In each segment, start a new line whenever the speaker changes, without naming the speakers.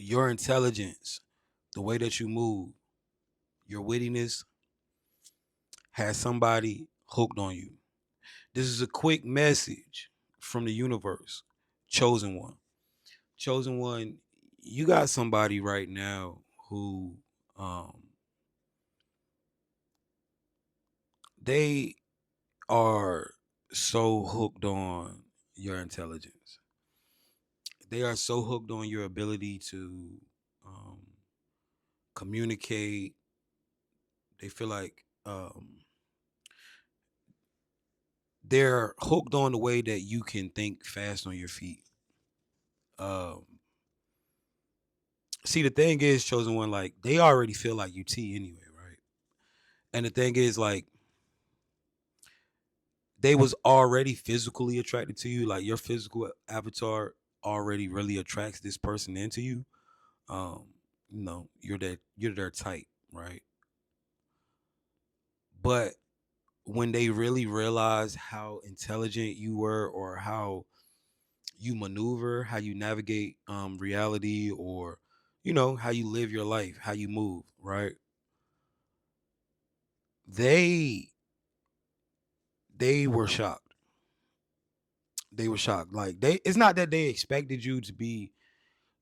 your intelligence, the way that you move, your wittiness has somebody hooked on you. This is a quick message from the universe. Chosen one. Chosen one, you got somebody right now who um they are so hooked on your intelligence. They are so hooked on your ability to um communicate. They feel like they're hooked on the way that you can think fast on your feet. Um, See, the thing is, chosen one, like they already feel like you T anyway, right? And the thing is, like they was already physically attracted to you, like your physical avatar already really attracts this person into you. Um, you're their type, right? But when they really realize how intelligent you were or how you maneuver, how you navigate reality, or how you live your life, how you move, right? They they were shocked. They were shocked. Like it's not that they expected you to be,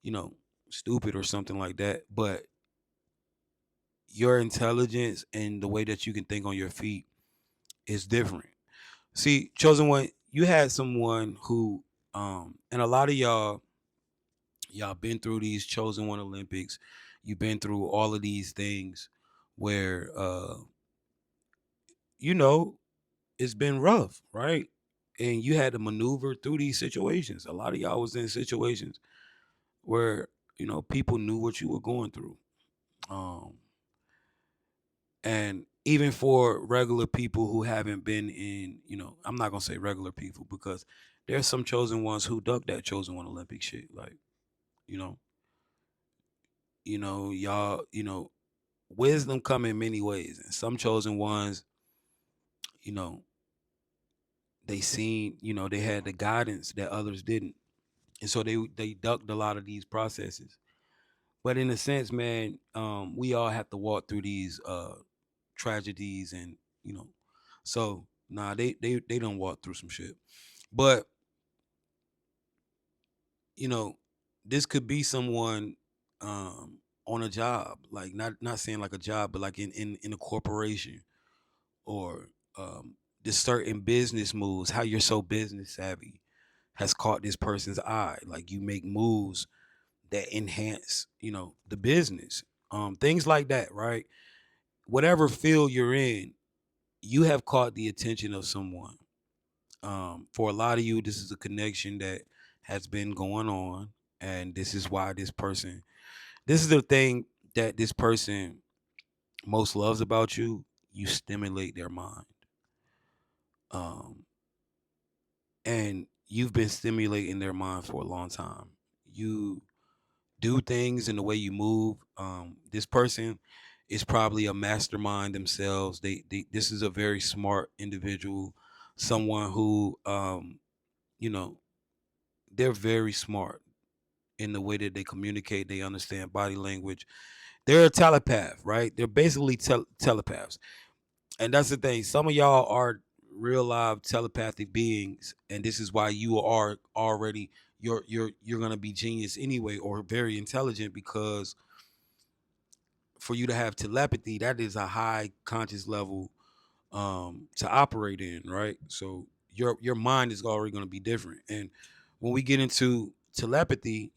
you know, stupid or something like that, but your intelligence and the way that you can think on your feet is different. See, chosen one, you had someone who and a lot of y'all been through these chosen one Olympics. You've been through all of these things where you know it's been rough, right? And you had to maneuver through these situations. A lot of y'all was in situations where people knew what you were going through. Um and even for regular people who haven't been in, I'm not gonna say regular people because there's some chosen ones who duck that chosen one Olympic shit. Like, you know, y'all, wisdom come in many ways. And some chosen ones, you know, they seen, they had the guidance that others didn't. And so they ducked a lot of these processes. But in a sense, man, we all have to walk through these tragedies and, you know, so nah, they don't walk through some shit. But, you know, this could be someone on a job, like not saying like a job, but like in a corporation or the certain business moves, how you're so business savvy has caught this person's eye. Like you make moves that enhance, the business. Things like that, right? Whatever field you're in, you have caught the attention of someone. For a lot of you, this is a connection that has been going on, and this is why this is the thing that this person most loves about you. You stimulate their mind. Um, and you've been stimulating their mind for a long time. You do things in the way you move. This person is probably a mastermind themselves. This is a very smart individual, someone who you know they're very smart in the way that they communicate. They understand body language. They're a telepath, right? They're basically telepaths. And that's the thing. Some of y'all are real live telepathic beings, and this is why you are already you're gonna be genius anyway, or very intelligent, because for you to have telepathy, that is a high conscious level to operate in, right? So your mind is already gonna be different. And when we get into telepathy,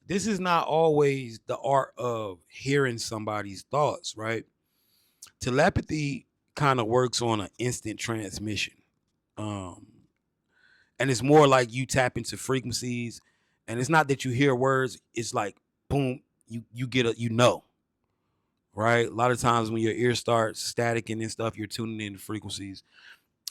this is not always the art of hearing somebody's thoughts, right? Telepathy kind of works on an instant transmission. Um, and it's more like you tap into frequencies, and it's not that you hear words, it's like boom, you get right? A lot of times when your ear starts staticking and stuff, you're tuning in to frequencies,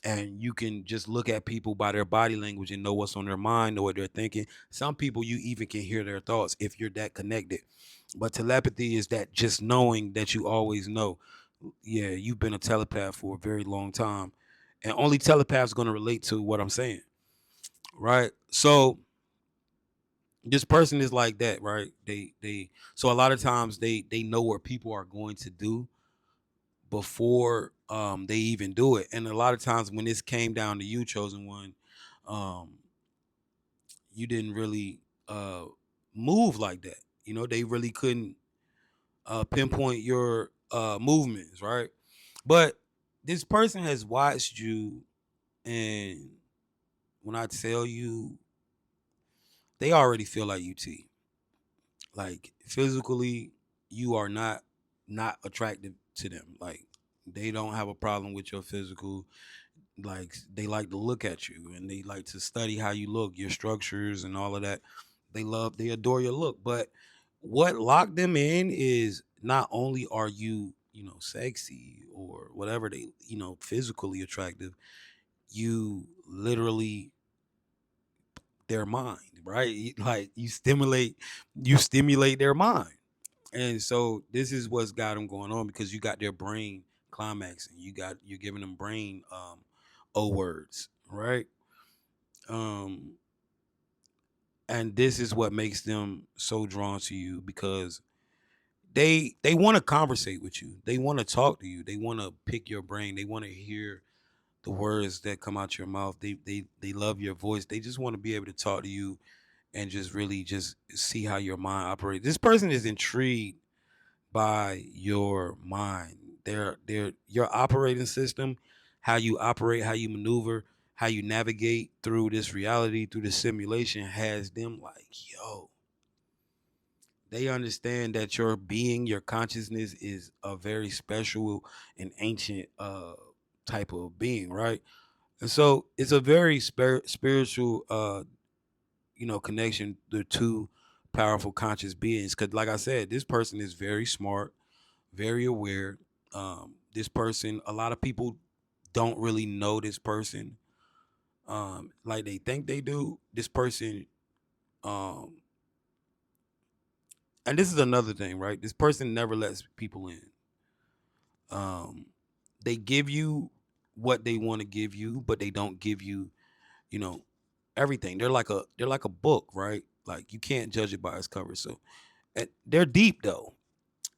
and you can just look at people by their body language and know what's on their mind, know what they're thinking. Some people you even can hear their thoughts if you're that connected. But telepathy is that just knowing that you always know. Yeah, you've been a telepath for a very long time, and only telepaths going to relate to what I'm saying, right? So This person is like that, right? They so a lot of times they know what people are going to do before they even do it. And a lot of times when this came down to you, chosen one, um you didn't really uh move like that. You know, they really couldn't pinpoint your movements, right? But this person has watched you, and when I tell you, they already feel like UT. Like physically, you are not attractive to them. Like they don't have a problem with your physical. Like they like to look at you and they like to study how you look, your structures and all of that. They adore your look. But what locked them in is not only are you, you know, sexy or whatever they, you know, physically attractive, you literally their mind, right? Like you stimulate their mind. And so this is what's got them going on because you got their brain climaxing. You're giving them brain O words, right? Um and this is what makes them so drawn to you because they want to conversate with you. They want to talk to you. They want to pick your brain. They want to hear the words that come out your mouth. They love your voice. They just want to be able to talk to you and just really just see how your mind operates. This person is intrigued by your mind. They're your operating system, how you operate, how you maneuver, how you navigate through this reality, through this simulation has them like, yo, they understand that your being, your consciousness is a very special and ancient type of being, right? And so it's a very spiritual you know, connection to two powerful conscious beings. Cause like I said, this person is very smart, very aware. This person, a lot of people don't really know this person. Like they think they do. This person, um, and this is another thing, right? This person never lets people in. Um, they give you what they want to give you, but they don't give you, you know, everything. They're like a book, right? Like you can't judge it by its cover. So and they're deep though,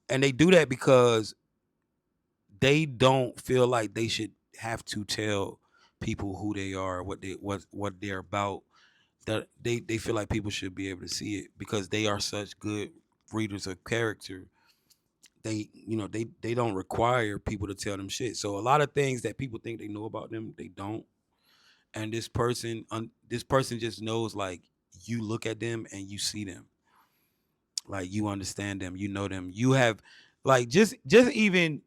and they do that because they don't feel like they should have to tell people who they are, what they're about. That they feel like people should be able to see it because they are such good readers of character. They you know they don't require people to tell them shit. So a lot of things that people think they know about them, they don't. And this person just knows like you look at them and you see them, like you understand them, you know them, you have like just even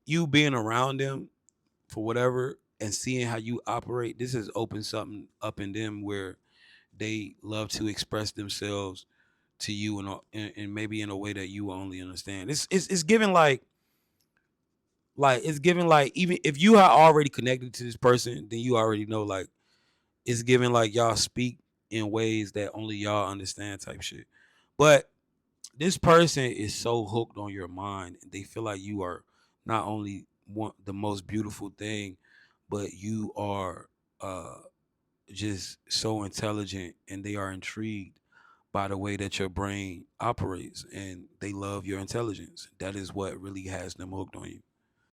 you being around them for whatever and seeing how you operate, this has opened something up in them where they love to express themselves to you and maybe in a way that you only understand. It's given like it's given like even if you are already connected to this person, then you already know like it's given like y'all speak in ways that only y'all understand type shit. But this person is so hooked on your mind and they feel like you are not only one the most beautiful thing, but you are uh just so intelligent and they are intrigued by the way that your brain operates and they love your intelligence. That is what really has them hooked on you.